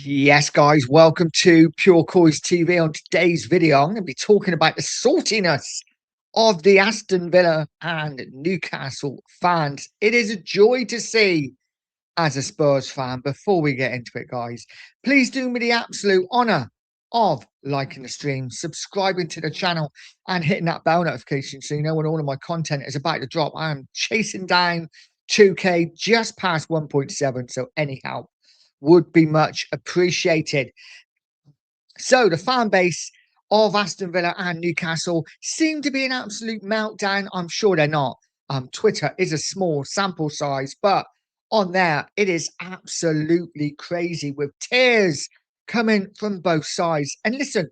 Yes, guys, welcome to Pure Coys TV. On today's video, I'm going to be talking about the saltiness of the Aston Villa and Newcastle fans. It is a joy to see as a Spurs fan. Before we get into it, guys, please do me the absolute honour of liking the stream, subscribing to the channel, and hitting that bell notification so you know when all of my content is about to drop. I am chasing down 2K, just past 1.7, so any help would be much appreciated. So the fan base of Aston Villa and Newcastle seem to be an absolute meltdown. I'm sure they're not. Twitter is a small sample size, but on there it is absolutely crazy with tears coming from both sides. And listen,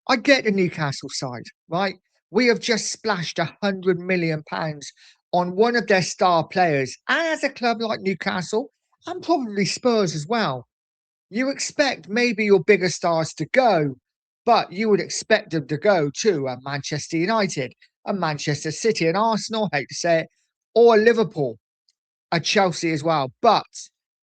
I get the Newcastle side, right? We have just splashed £100 million on one of their star players, and as a club like Newcastle, and probably Spurs as well, you expect maybe your bigger stars to go, but you would expect them to go to a Manchester United, a Manchester City, an Arsenal, hate to say it, or a Liverpool, a Chelsea as well, but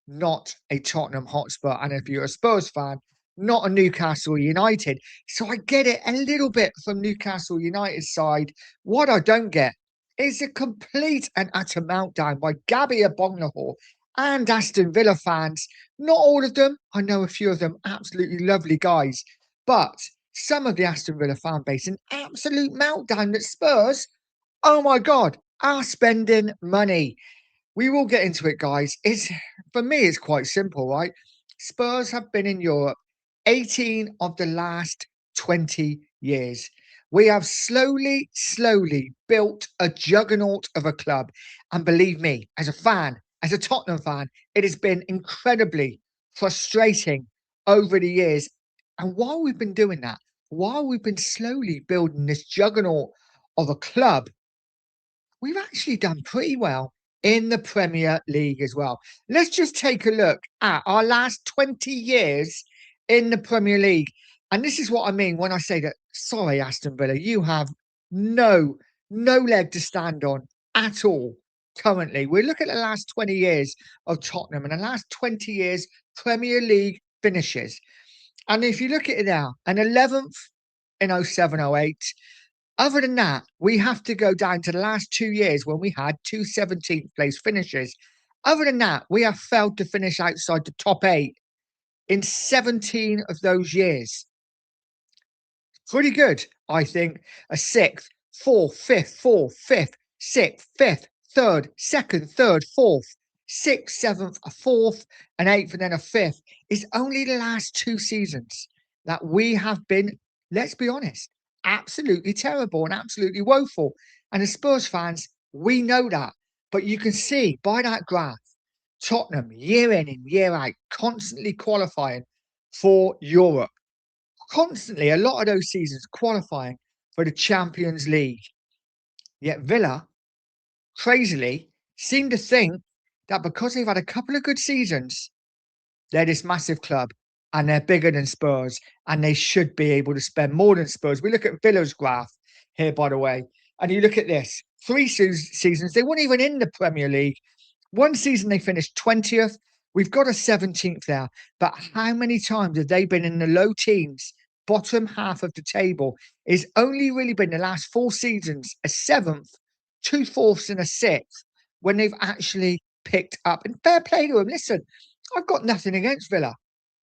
not a Tottenham Hotspur. And if you're a Spurs fan, not a Newcastle United. So I get it a little bit from Newcastle United's side. What I don't get is a complete and utter meltdown by Gabby Abognahor and Aston Villa fans. Not all of them. I know a few of them, absolutely lovely guys. But some of the Aston Villa fan base, an absolute meltdown that Spurs, oh my God, are spending money. We will get into it, guys. For me, it's quite simple, right? Spurs have been in Europe 18 of the last 20 years. We have slowly built a juggernaut of a club. And believe me, as a fan, as a Tottenham fan, it has been incredibly frustrating over the years. And while we've been doing that, while we've been slowly building this juggernaut of a club, we've actually done pretty well in the Premier League as well. Let's just take a look at our last 20 years in the Premier League. And this is what I mean when I say that, sorry, Aston Villa, you have no leg to stand on at all currently. We look at the last 20 years of Tottenham and the last 20 years Premier League finishes. And if you look at it now, an 11th in 07-08, other than that, we have to go down to the last 2 years when we had two 17th place finishes. Other than that, we have failed to finish outside the top 8 in 17 of those years. Pretty good, I think. A 6th, 4th, 5th, 4th, 5th, 6th, 5th, 3rd, 2nd, 3rd, 4th, 6th, 7th, a 4th, an 8th, and then a 5th is only the last 2 seasons that we have been, let's be honest, absolutely terrible and absolutely woeful. And as Spurs fans, we know that. But you can see by that graph, Tottenham year in and year out, constantly qualifying for Europe. Constantly, a lot of those seasons qualifying for the Champions League. Yet Villa, crazily, seem to think that because they've had a couple of good seasons, they're this massive club and they're bigger than Spurs and they should be able to spend more than Spurs. We look at Villa's graph here, by the way, and you look at this. 3 seasons, they weren't even in the Premier League. One season they finished 20th. We've got a 17th there. But how many times have they been in the low teens, bottom half of the table? It's only really been the last 4 seasons, a 7th, 2 fourths and a 6th, when they've actually picked up. And fair play to them. Listen, I've got nothing against Villa.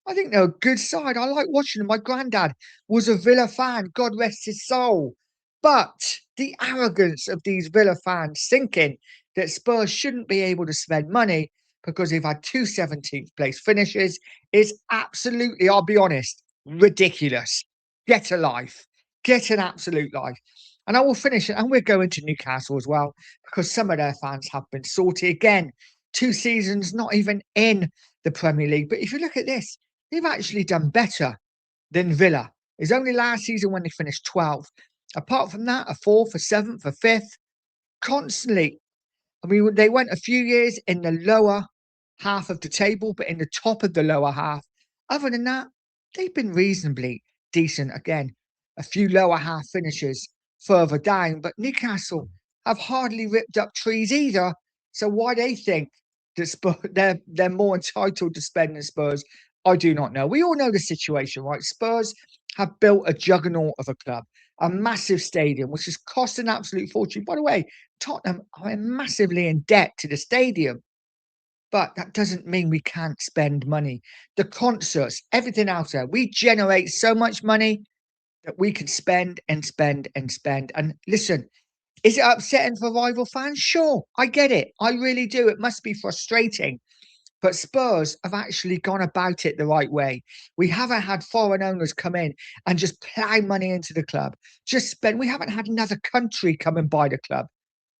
I think they're a good side. I like watching them. My granddad was a Villa fan. God rest his soul. But the arrogance of these Villa fans thinking that Spurs shouldn't be able to spend money because they've had 2 17th place finishes is absolutely, I'll be honest, ridiculous. Get a life. Get an absolute life. And I will finish it. And we're going to Newcastle as well because some of their fans have been salty. Again, 2 seasons, not even in the Premier League. But if you look at this, they've actually done better than Villa. It's only last season when they finished 12th. Apart from that, a 4th, a 7th, a 5th, constantly. I mean, they went a few years in the lower half of the table, but in the top of the lower half. Other than that, they've been reasonably decent. Again, a few lower half finishes further down, but Newcastle have hardly ripped up trees either. So why they think that they're more entitled to spend than Spurs, I do not know. We all know the situation, right? Spurs have built a juggernaut of a club, a massive stadium, which has cost an absolute fortune. By the way, Tottenham are massively in debt to the stadium, but that doesn't mean we can't spend money. The concerts, everything else there, we generate so much money that we can spend and spend and spend. And listen, is it upsetting for rival fans? Sure, I get it. I really do. It must be frustrating. But Spurs have actually gone about it the right way. We haven't had foreign owners come in and just plow money into the club. Just spend. We haven't had another country come and buy the club.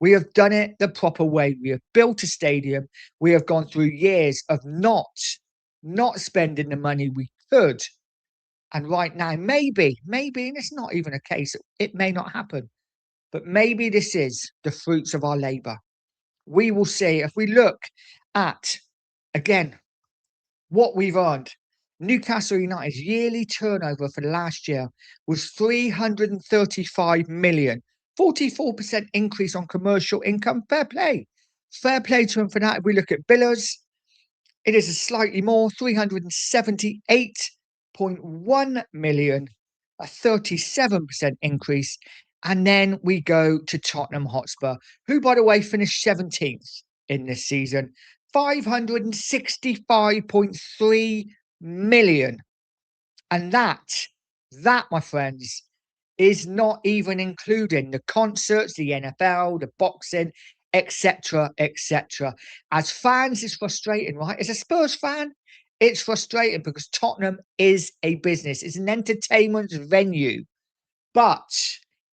We have done it the proper way. We have built a stadium. We have gone through years of not spending the money we could. And right now, maybe, and it's not even a case, it may not happen. But maybe this is the fruits of our labour. We will see if we look at, again, what we've earned. Newcastle United's yearly turnover for the last year was 335 million, 44% increase on commercial income. Fair play. Fair play to them for that. If we look at Villas, it is a slightly more, 378.1 million, a 37% increase. And then we go to Tottenham Hotspur, who, by the way, finished 17th in this season, 565.3 million. And that, my friends, is not even including the concerts, the NFL, the boxing, etc., etc. As fans, it's frustrating, right? As a Spurs fan, it's frustrating because Tottenham is a business. It's an entertainment venue. But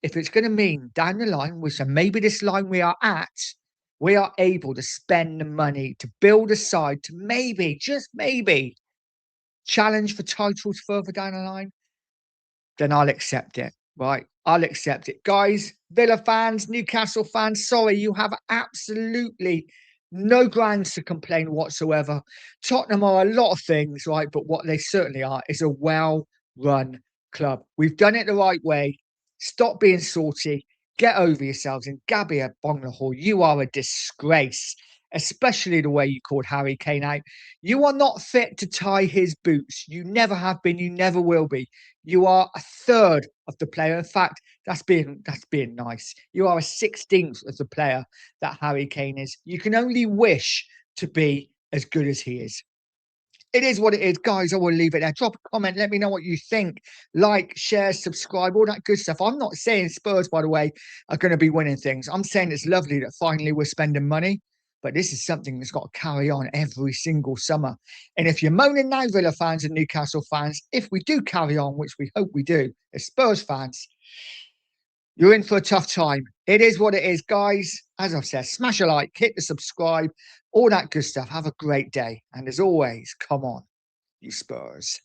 if it's going to mean down the line, which maybe this line we are at, we are able to spend the money to build a side to maybe, just maybe, challenge for titles further down the line, then I'll accept it, right? I'll accept it. Guys, Villa fans, Newcastle fans, sorry, you have absolutely no grounds to complain whatsoever. Tottenham are a lot of things, right? But what they certainly are is a well-run club. We've done it the right way. Stop being salty. Get over yourselves. And Gabia Bonglahor, you are a disgrace, especially the way you called Harry Kane out. You are not fit to tie his boots. You never have been. You never will be. You are a third of the player. In fact, that's being nice. You are a 16th of the player that Harry Kane is. You can only wish to be as good as he is. It is what it is, guys. I will leave it there. Drop a comment. Let me know what you think. Like, share, subscribe, all that good stuff. I'm not saying Spurs, by the way, are going to be winning things. I'm saying it's lovely that finally we're spending money. But this is something that's got to carry on every single summer. And if you're moaning now, Villa fans and Newcastle fans, if we do carry on, which we hope we do, as Spurs fans, you're in for a tough time. It is what it is, guys. As I've said, smash a like, hit the subscribe, all that good stuff. Have a great day. And as always, come on, you Spurs.